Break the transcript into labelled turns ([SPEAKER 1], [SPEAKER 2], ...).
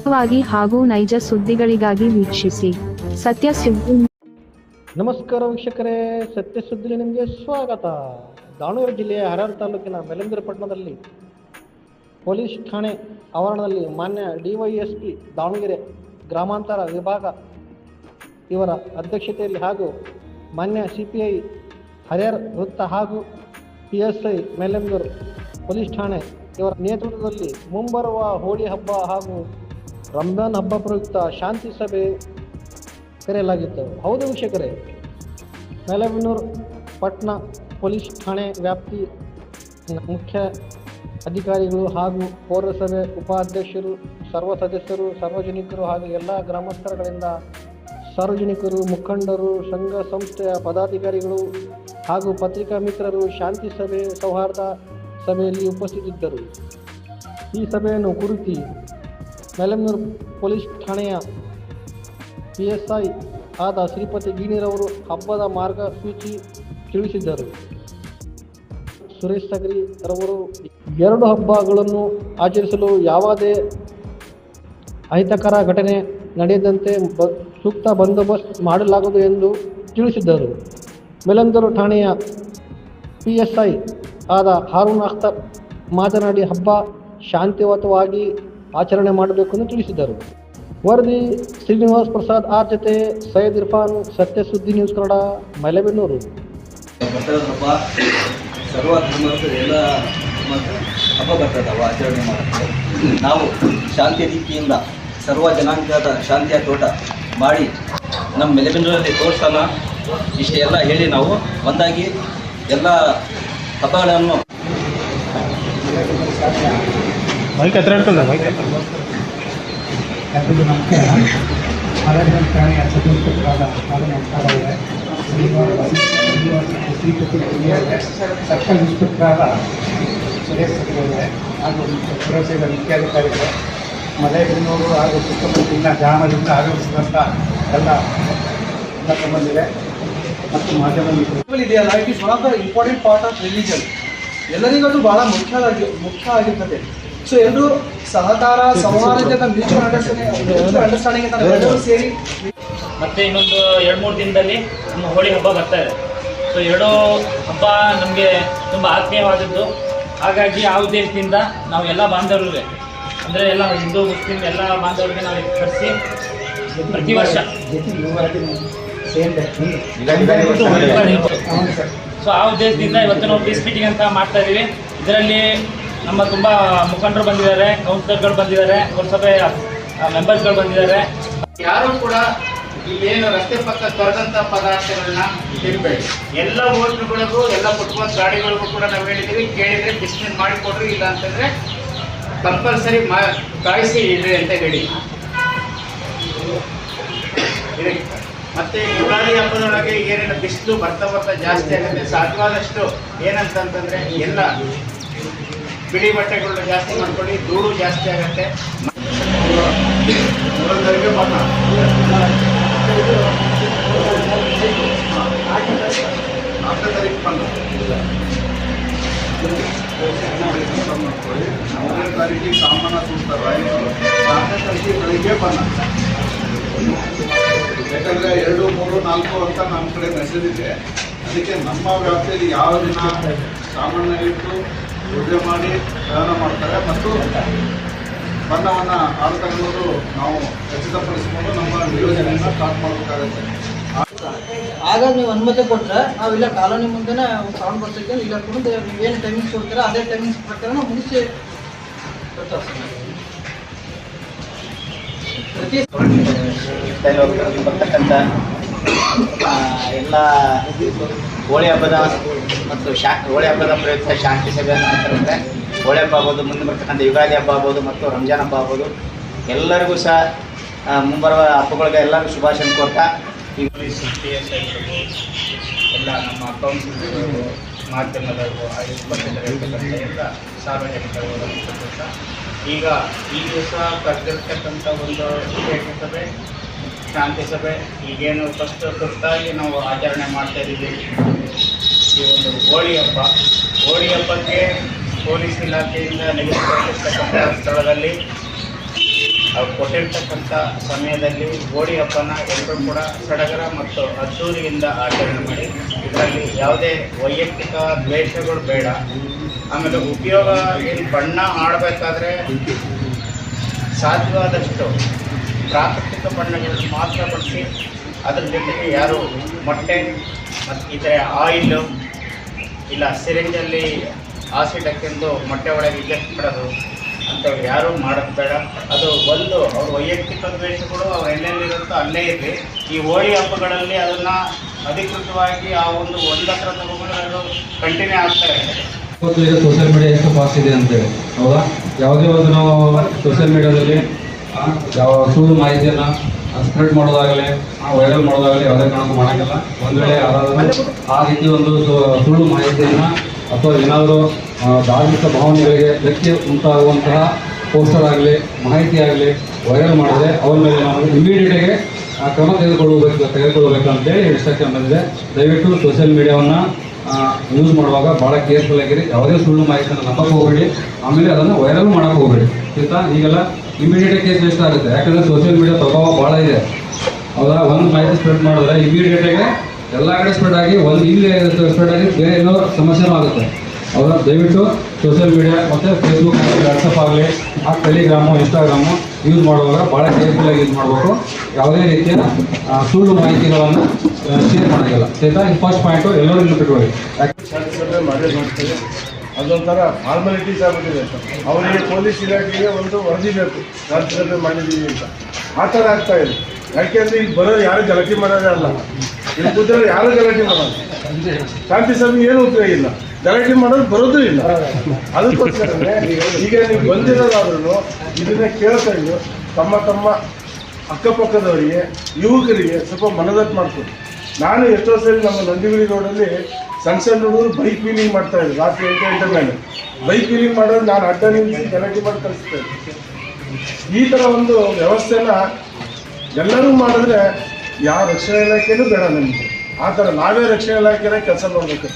[SPEAKER 1] ನಿಖರವಾಗಿ ಹಾಗೂ ನೈಜ ಸುದ್ದಿಗಳಿಗಾಗಿ ವೀಕ್ಷಿಸಿ ಸತ್ಯ ಸುದ್ದಿ.
[SPEAKER 2] ನಮಸ್ಕಾರ ವೀಕ್ಷಕರೇ, ಸತ್ಯ ಸುದ್ದಿಗೆ ನಿಮಗೆ ಸ್ವಾಗತ. ದಾವಣಗೆರೆ ಜಿಲ್ಲೆಯ ಹರಿಹರ ತಾಲೂಕಿನ ಮೆಲಂದೂರು ಪಟ್ಟಣದಲ್ಲಿ ಪೊಲೀಸ್ ಠಾಣೆ ಆವರಣದಲ್ಲಿ ಮಾನ್ಯ ಡಿವೈಎಸ್ಪಿ ದಾವಣಗೆರೆ ಗ್ರಾಮಾಂತರ ವಿಭಾಗ ಇವರ ಅಧ್ಯಕ್ಷತೆಯಲ್ಲಿ ಹಾಗೂ ಮಾನ್ಯ CPI ಹರಿಹರ ವೃತ್ತ ಹಾಗೂ PSI ಮೆಲಂದೂರು ಪೊಲೀಸ್ ಠಾಣೆ ಇವರ ನೇತೃತ್ವದಲ್ಲಿ ಮುಂಬರುವ ಹೋಳಿ ಹಬ್ಬ ಹಾಗೂ ರಂಜಾನ್ ಹಬ್ಬ ಪ್ರಯುಕ್ತ ಶಾಂತಿ ಸಭೆ ಕರೆಯಲಾಗಿತ್ತು. ಹೌದು ವೀಕ್ಷಕರೇ, ಮೆಲಂದೂರು ಪಟ್ಟಣ ಪೊಲೀಸ್ ಠಾಣೆ ವ್ಯಾಪ್ತಿ ಮುಖ್ಯ ಅಧಿಕಾರಿಗಳು ಹಾಗೂ ಪೌರಸಭೆ ಉಪಾಧ್ಯಕ್ಷರು, ಸರ್ವ ಸದಸ್ಯರು, ಸಾರ್ವಜನಿಕರು ಹಾಗೂ ಎಲ್ಲ ಗ್ರಾಮಸ್ಥರುಗಳಿಂದ ಸಾರ್ವಜನಿಕರು, ಮುಖಂಡರು, ಸಂಘ ಸಂಸ್ಥೆಯ ಪದಾಧಿಕಾರಿಗಳು ಹಾಗೂ ಪತ್ರಿಕಾ ಮಿತ್ರರು ಶಾಂತಿ ಸಭೆ ಸೌಹಾರ್ದ ಸಭೆಯಲ್ಲಿ ಉಪಸ್ಥಿತಿದ್ದರು. ಈ ಸಭೆಯನ್ನು ಕುರಿತು ಮೆಲಂದೂರು ಪೊಲೀಸ್ ಠಾಣೆಯ PSI ಆದ ಶ್ರೀಪತಿ ಗೀಣಿರವರು ಹಬ್ಬದ ಮಾರ್ಗಸೂಚಿ ತಿಳಿಸಿದ್ದರು. ಸುರೇಶ್ ಸಗರಿ ರವರು 2 ಹಬ್ಬಗಳನ್ನು ಆಚರಿಸಲು ಯಾವುದೇ ಅಹಿತಕರ ಘಟನೆ ನಡೆಯದಂತೆ ಸೂಕ್ತ ಬಂದೋಬಸ್ತ್ ಮಾಡಲಾಗುವುದು ಎಂದು ತಿಳಿಸಿದ್ದರು. ಮೆಲಂದೂರು ಠಾಣೆಯ PSI ಆದ ಹಾರೂನ್ ಅಖ್ತರ್ ಮಾತನಾಡಿ ಹಬ್ಬ ಶಾಂತಿಯುತವಾಗಿ ಆಚರಣೆ ಮಾಡಬೇಕು ಎಂದು ತಿಳಿಸಿದರು. ವರದಿ ಶ್ರೀನಿವಾಸ್ ಪ್ರಸಾದ್ ಆರ್ ಜೊತೆ ಸೈಯದ್ ಇರ್ಫಾನ್, ಸತ್ಯ ಸುದ್ದಿ ನ್ಯೂಸ್ ಕನ್ನಡ, ಮೈಲಬೆನ್ನೂರು.
[SPEAKER 3] ಹಬ್ಬ ಸರ್ವ ಧರ್ಮದ ಎಲ್ಲ ಹಬ್ಬ ಬರ್ತದವ ಆಚರಣೆ ಮಾಡುತ್ತೆ. ನಾವು ಶಾಂತಿಯ ರೀತಿಯಿಂದ ಸರ್ವ ಜನಾಂಗದ ಶಾಂತಿಯ ತೋಟ ಮಾಡಿ ನಮ್ಮ ಮೆಲಬೆನ್ನೂರಲ್ಲಿ ತೋರಿಸೋಣ. ಇಷ್ಟೇ ಎಲ್ಲ ಹೇಳಿ ನಾವು ಒಂದಾಗಿ ಎಲ್ಲ ಹಬ್ಬಗಳನ್ನು
[SPEAKER 4] ಎಲ್ಲರಿಗೂ ನಮಸ್ಕಾರ. ಹರಿಹರ ಠಾಣೆಯ ಸದಸ್ಯರಾದ ಶ್ರೀಪತಿ ಸರ್ಕಲ್ ಇನ್ಸ್ಪೆಕ್ಟರಾದ ಸುರೇಶ್ ಸಗರಿ ಹಾಗೂ ಪುರಸಭೆಯ ಮುಖ್ಯಾಧಿಕಾರಿಗಳು, ಮಲೆಬೆನ್ನೂರು ಹಾಗೂ ಸುತ್ತಮುತ್ತಲಿನ ಗ್ರಾಮದಿಂದ ಆಗಮಿಸಿದಂಥ ಎಲ್ಲ ಬಂದಿದೆ ಮತ್ತು ಮಾಧ್ಯಮ ಮಿತ್ರರು
[SPEAKER 5] ಇದೆಯಲ್ಲ, it is one of the important part of religion. ಎಲ್ಲರಿಗೂ ಅದು ಭಾಳ ಮುಖ್ಯ ಆಗಿರ್ತದೆ. ಸೊ ಎಲ್ಲರೂ ಸಹಕಾರ, ಸೌಹಾರ್ದದ ಮ್ಯೂಚುವಲ್ ಅಂಡರ್ಸ್ಟ್ಯಾಂಡಿಂಗ್ ಎಲ್ಲರೂ ಸೇರಿ
[SPEAKER 6] ಮತ್ತೆ ಇನ್ನೊಂದು 2-3 ದಿನದಲ್ಲಿ ನಮ್ಮ ಹೋಳಿ ಹಬ್ಬ ಬರ್ತಾ ಇದೆ. ಸೊ 2 ಹಬ್ಬ ನಮಗೆ ತುಂಬ ಆತ್ಮೀಯವಾದದ್ದು. ಹಾಗಾಗಿ ಆ ಉದ್ದೇಶದಿಂದ ನಾವು ಎಲ್ಲ ಬಾಂಧವರಿಗೆ, ಅಂದರೆ ಎಲ್ಲ ಹಿಂದೂ ಮುಸ್ಲಿಂ ಎಲ್ಲ ಬಾಂಧವರಿಗೆ ನಾವು ಕರೆಸಿ ಪ್ರತಿ ವರ್ಷ ಸೊ ಆ ಉದ್ದೇಶದಿಂದ ಇವತ್ತು ನಾವು ಪೀಸ್ ಮೀಟಿಂಗ್ ಅಂತ ಮಾಡ್ತಾ ಇದ್ದೀವಿ. ಇದರಲ್ಲಿ ನಮ್ಮ ತುಂಬ ಮುಖಂಡರು ಬಂದಿದ್ದಾರೆ, ಕೌನ್ಸಿಲರ್ಗಳು ಬಂದಿದ್ದಾರೆ, ಪುರಸಭೆಯ ಮೆಂಬರ್ಸ್ಗಳು ಬಂದಿದ್ದಾರೆ.
[SPEAKER 7] ಯಾರು ಕೂಡ ಇಲ್ಲೇನು ರಸ್ತೆ ಪಕ್ಕ ಕರೆದಂಥ ಪದಾರ್ಥಗಳನ್ನ ತಿನ್ಬೇಡಿ. ಎಲ್ಲ ಹೋಟ್ಲುಗಳಿಗೂ, ಎಲ್ಲ ಫುಟ್ಪಾತ್ ಗಾಡಿಗಳಿಗೂ ಕೂಡ ನಾವು ಹೇಳಿದ್ದೀವಿ, ಕೇಳಿದರೆ ಬಿಸ್ನೆಸ್ ಮಾಡಿಕೊಡ್ರಿ, ಇಲ್ಲ ಅಂತಂದರೆ ಕಂಪಲ್ಸರಿ ಕಾಯಿಸಿ ಇಡ್ರಿ ಅಂತ ಹೇಳಿ. ಮತ್ತು ಯುಗಾದಿ ಹಬ್ಬದೊಳಗೆ ಏನೇನು ಬಿಸಿಲು ಬರ್ತಾ ಜಾಸ್ತಿ ಆಗುತ್ತೆ, ಸಾಧ್ಯವಾದಷ್ಟು ಏನಂತಂತಂದರೆ ಎಲ್ಲ ಬಿಳಿ ಬಟ್ಟೆಗಳನ್ನ ಜಾಸ್ತಿ ಮಾಡ್ಕೊಳ್ಳಿ, ಧೂಳು ಜಾಸ್ತಿ ಆಗುತ್ತೆ.
[SPEAKER 8] ತಾರೀಕಿಗೆ ಸಾಮಾನ ತುಂಬ್ತಾರೆ, 4ನೇ ತಾರೀಕಿಗೆ ಬೆಳಿಗ್ಗೆ ಬನ್ನ. ಯಾಕಂದರೆ 2, 3, 4 ಅಂತ ನಮ್ಮ ಕಡೆ ಮೆಸೇಜ್ ಇದೆ. ಅದಕ್ಕೆ ನಮ್ಮ ವ್ಯಾಪ್ತಿಯಲ್ಲಿ ಯಾವ ದಿನ ಸಾಮಾನ್ಯವಿಟ್ಟು ಪೂಜೆ ಮಾಡಿ ಪ್ರಯಾಣ ಮಾಡ್ತಾರೆ ಮತ್ತು ಬಣ್ಣವನ್ನು ಆಡ್ತಕ್ಕಂಥದ್ದು ನಾವು ಖಚಿತಪಡಿಸಿಕೊಂಡು ನಮ್ಮ ಯೋಜನೆಯನ್ನು ಸ್ಟಾರ್ಟ್ ಮಾಡಬೇಕಾಗುತ್ತೆ.
[SPEAKER 5] ಆಗ ನೀವು ಅನುಮತಿ ಕೊಟ್ಟರೆ ನಾವಿಲ್ಲ ಕಾಲೋನಿ ಮುಂದೆನೇ ಸೌಂಡ್ ಬರ್ಸಕ್ಕೆ ಇಲ್ಲ ಕುಡಿದು ಏನು ಟೈಮಿಂಗ್ಸ್ ಕೊಡ್ತೀರಾ ಅದೇ ಟೈಮಿಂಗ್ಸ್ ಪ್ರಕಾರ ನಾವು ಮುಗಿಸಿ
[SPEAKER 3] ಬರ್ತಕ್ಕಂಥ ಎಲ್ಲ ಹೋಳಿ ಹಬ್ಬದ ಮತ್ತು ಹೋಳಿ ಹಬ್ಬದ ಪ್ರಯುಕ್ತ ಶಾಂತಿ ಸಭೆಯನ್ನು ಮಾಡ್ತಾರೆ. ಹೋಳಿ ಹಬ್ಬ ಆಗ್ಬೋದು, ಮುಂದೆ ಬರ್ತಕ್ಕಂಥ ಯುಗಾದಿ ಹಬ್ಬ ಆಗ್ಬೋದು ಮತ್ತು ರಂಜಾನ್ ಹಬ್ಬ ಆಗ್ಬೋದು, ಎಲ್ಲರಿಗೂ ಸಹ ಮುಂಬರುವ ಹಬ್ಬಗಳಿಗೆ ಎಲ್ಲರಿಗೂ ಶುಭಾಶಯ ಕೋರ್ತಾ
[SPEAKER 7] ಈಗ PSI ಎಲ್ಲ ನಮ್ಮ ಕೌನ್ಸಿಲರ್ಗಳು, ಮಾಧ್ಯಮದವರು, ಉಪಸ್ಥಿತರಿರ್ತಕ್ಕಂಥ ಎಲ್ಲ ಸಾರ್ವಜನಿಕರು ಈಗ ಈ ದಿವಸ ಕರೆದಿರ್ತಕ್ಕಂಥ ಒಂದು ವಿಶೇಷ ಸಭೆ, ಶಾಂತಿ ಸಭೆ ಈಗೇನು ಫಸ್ಟ್ ತುರ್ತಾಗಿ ನಾವು ಆಚರಣೆ ಮಾಡ್ತಾ ಇದ್ದೀವಿ. ಈ ಒಂದು ಹೋಳಿ ಹಬ್ಬಕ್ಕೆ ಪೊಲೀಸ್ ಇಲಾಖೆಯಿಂದ ನಿಗದಿಪಡಿಸಿರ್ತಕ್ಕಂಥ ಸ್ಥಳದಲ್ಲಿ ಅವ್ರು ಕೊಟ್ಟಿರ್ತಕ್ಕಂಥ ಸಮಯದಲ್ಲಿ ಹೋಳಿ ಹಬ್ಬನ ಎಲ್ಲರೂ ಕೂಡ ಸಡಗರ ಮತ್ತು ಅದ್ದೂರಿಯಿಂದ ಆಚರಣೆ ಮಾಡಿ ಇದರಲ್ಲಿ ಯಾವುದೇ ವೈಯಕ್ತಿಕ ದ್ವೇಷಗಳು ಬೇಡ. ಆಮೇಲೆ ಉಪಯೋಗ ಏನು ಬಣ್ಣ ಆಡಬೇಕಾದ್ರೆ ಸಾಧ್ಯವಾದಷ್ಟು ಪ್ರಾಕೃತಿಕ ಬಣ್ಣಗಳನ್ನು ಮಾತ್ರ ಬಳಸಿ, ಅದ್ರ ಜೊತೆಗೆ ಯಾರು ಮೊಟ್ಟೆ ಮತ್ತು ಇತರೆ ಆಯಿಲು ಇಲ್ಲ ಸಿರಿಂಜಲ್ಲಿ ಆಸಿಡ್ ಹಾಕ್ಕೊಂಡು ಮೊಟ್ಟೆ ಒಳಗೆ ಇಂಜೆಕ್ಟ್ ಮಾಡೋದು ಅಂಥವ್ರು ಯಾರೂ ಮಾಡೋದು ಬೇಡ. ಅದು ಒಂದು ಅವ್ರ ವೈಯಕ್ತಿಕ ದ್ವೇಷಗಳು ಅವ್ರು ಎಲ್ಲೆಲ್ಲಿರುತ್ತೋ ಅಲ್ಲೇ ಇರಲಿ. ಈ ಹೋಳಿ ಹಬ್ಬಗಳಲ್ಲಿ ಅದನ್ನು ಅಧಿಕೃತವಾಗಿ ಆ ಒಂದು ಹತ್ರ ತಗೊಂಡು ಅದು ಕಂಟಿನ್ಯೂ ಆಗ್ತಾ ಇರ್ತದೆ.
[SPEAKER 9] ಈಗ ಸೋಷಿಯಲ್ ಮೀಡಿಯಾ ಎಷ್ಟು ಫಾಸ್ಟ್ ಇದೆ ಅಂತೇಳಿ, ಹೌದಾ? ಯಾವುದೇ ಒಂದು ನಾವು ಸೋಷಿಯಲ್ ಮೀಡಿಯಾದಲ್ಲಿ ಯಾವ ಸುಳ್ಳು ಮಾಹಿತಿಯನ್ನು ಸ್ಪ್ರೆಡ್ ಮಾಡೋದಾಗಲಿ ವೈರಲ್ ಮಾಡೋದಾಗಲಿ ಯಾವುದೇ ಕಾರಣಕ್ಕೂ ಮಾಡೋಂಗಿಲ್ಲ. ಒಂದು ವೇಳೆ ಯಾರಾದರೂ ಆ ರೀತಿ ಒಂದು ಸುಳ್ಳು ಮಾಹಿತಿಯನ್ನು ಅಥವಾ ಏನಾದರೂ ಧಾರ್ಮಿಕ ಭಾವನೆಗಳಿಗೆ ಧಕ್ಕೆ ಉಂಟಾಗುವಂತಹ ಪೋಸ್ಟರ್ ಆಗಲಿ ಮಾಹಿತಿ ಆಗಲಿ ವೈರಲ್ ಮಾಡಿದ್ರೆ ಅವ್ರ ಮೇಲೆ ನಾವು ಇಮಿಡಿಯೇಟಾಗಿ ಕ್ರಮ ತೆಗೆದುಕೊಳ್ಬೇಕಂತೇಳಿ ಇನ್ಸ್ಟ್ರಕ್ಷನ್ ಬಂದಿದೆ. ದಯವಿಟ್ಟು ಸೋಷಿಯಲ್ ಮೀಡಿಯಾವನ್ನು ಯೂಸ್ ಮಾಡುವಾಗ ಭಾಳ ಕೇರ್ಫುಲ್ ಆಗಿರಿ. ಯಾವುದೇ ಸುಳ್ಳು ಮಾಹಿತಿಯನ್ನು ನಂಬಕ್ಕೆ ಹೋಗಬೇಡಿ, ಆಮೇಲೆ ಅದನ್ನು ವೈರಲ್ ಮಾಡೋಕ್ಕೆ ಹೋಗಬೇಡಿ. ಈಗೆಲ್ಲ ಇಮಿಡಿಯೇಟ್ ಕೇಸ್ ವೇಸ್ಟ್ ಆಗುತ್ತೆ, ಯಾಕಂದರೆ ಸೋಷಿಯಲ್ ಮೀಡಿಯಾ ಪ್ರಭಾವ ಭಾಳ ಇದೆ, ಹೌದಾ? ಒಂದು ಮಾಹಿತಿ ಸ್ಪ್ರೆಡ್ ಮಾಡಿದ್ರೆ ಇಮಿಡಿಯೇಟಾಗಿ ಎಲ್ಲ ಕಡೆ ಸ್ಪ್ರೆಡ್ ಆಗಿ ಒಂದು ಇಲ್ಲಿ ಸ್ಪ್ರೆಡ್ ಆಗಿ ಬೇರೆ ಏನೋ ಸಮಸ್ಯೆನೂ ಆಗುತ್ತೆ, ಹೌದಾ? ದಯವಿಟ್ಟು ಸೋಷಿಯಲ್ ಮೀಡಿಯಾ ಮತ್ತು ಫೇಸ್ಬುಕ್ ವಾಟ್ಸಪ್ ಆಗಲಿ ಟೆಲಿಗ್ರಾಮು ಇನ್ಸ್ಟಾಗ್ರಾಮು ಯೂಸ್ ಮಾಡುವಾಗ ಭಾಳ ಕೇರ್ಫುಲ್ಲಾಗಿ ಯೂಸ್ ಮಾಡಬೇಕು. ಯಾವುದೇ ರೀತಿಯ ಸುಳ್ಳು ಮಾಹಿತಿಗಳನ್ನು ಶೇರ್ ಮಾಡೋಂಗಿಲ್ಲ. ಆಯಿತಾ? ಇದು ಫಸ್ಟ್ ಪಾಯಿಂಟು ಎಲ್ಲರೂ ನೆನಪಿಟ್ಕೊಳ್ಳಿ.
[SPEAKER 8] ಶಾಂತಿಸಭೆ ಮಾಡೇ ಮಾಡ್ತೇವೆ. ಅದೊಂಥರ ಫಾರ್ಮಾಲಿಟೀಸ್ ಆಗೋದಿದೆ ಅಂತ ಅವರಿಗೆ ಪೊಲೀಸ್ ಇಲಾಖೆಗೆ ಒಂದು ವರದಿ ಬೇಕು, ಶಾಂತಿಸಭೆ ಮಾಡಿದ್ದೀವಿ ಅಂತ. ಆ ಥರ ಆಗ್ತಾ ಇದೆ. ಯಾಕೆಂದರೆ ಇಲ್ಲಿ ಬರೋರು ಯಾರು ಗಲಾಟೆ ಮಾಡೋದೇ ಅಲ್ಲ, ಇಲ್ಲಿ ಕೂತವ್ರು ಯಾರು ಗಲಾಟೆ ಮಾಡೋದು. ಶಾಂತಿ ಸಭೆ ಏನು ಉಪಯೋಗ ಇಲ್ಲ, ಗಲಾಟೆ ಮಾಡೋದು ಬರೋದು ಇಲ್ಲ. ಅದಕ್ಕೋಸ್ಕರನೇ ಈಗ ನೀವು ಬಂದಿರೋದಾದ್ರೂ ಇದನ್ನೇ ಕೇಳ್ತಾ ಇದ್ದು ತಮ್ಮ ಅಕ್ಕಪಕ್ಕದವರಿಗೆ ಯುವಕರಿಗೆ ಸ್ವಲ್ಪ ಮನದಟ್ಟು ಮಾಡ್ತಾರೆ. ನಾನು ಎಷ್ಟೋ ಸರಿ ನಮ್ಮ ನಂದಿಗುಡಿ ರೋಡಲ್ಲಿ ಸಣ್ಣ ಹುಡುಗರು ಬೈಕ್ ವೀಲಿಂಗ್ ಮಾಡ್ತಾ ಇದ್ರು. ರಾತ್ರಿ 8 ಗಂಟೆ ಮೇಲೆ ಬೈಕ್ ವೀಲಿಂಗ್ ಮಾಡೋದು ನಾನು ಅಡ್ಡ ನಿಲ್ಲಿಸಿ ಗಲಾಟೆ ಮಾಡಿ ಕಳಿಸ್ತೇನೆ. ಈ ಥರ ಒಂದು ವ್ಯವಸ್ಥೆನ ಎಲ್ಲರೂ ಮಾಡಿದ್ರೆ ಯಾವ ರಕ್ಷಣಾ ಇಲಾಖೆನೂ ಬೇಡ ನಮಗೆ. ಆ ಥರ ನಾವೇ ರಕ್ಷಣಾ ಇಲಾಖೆನ ಕೆಲಸ ಮಾಡಬೇಕು.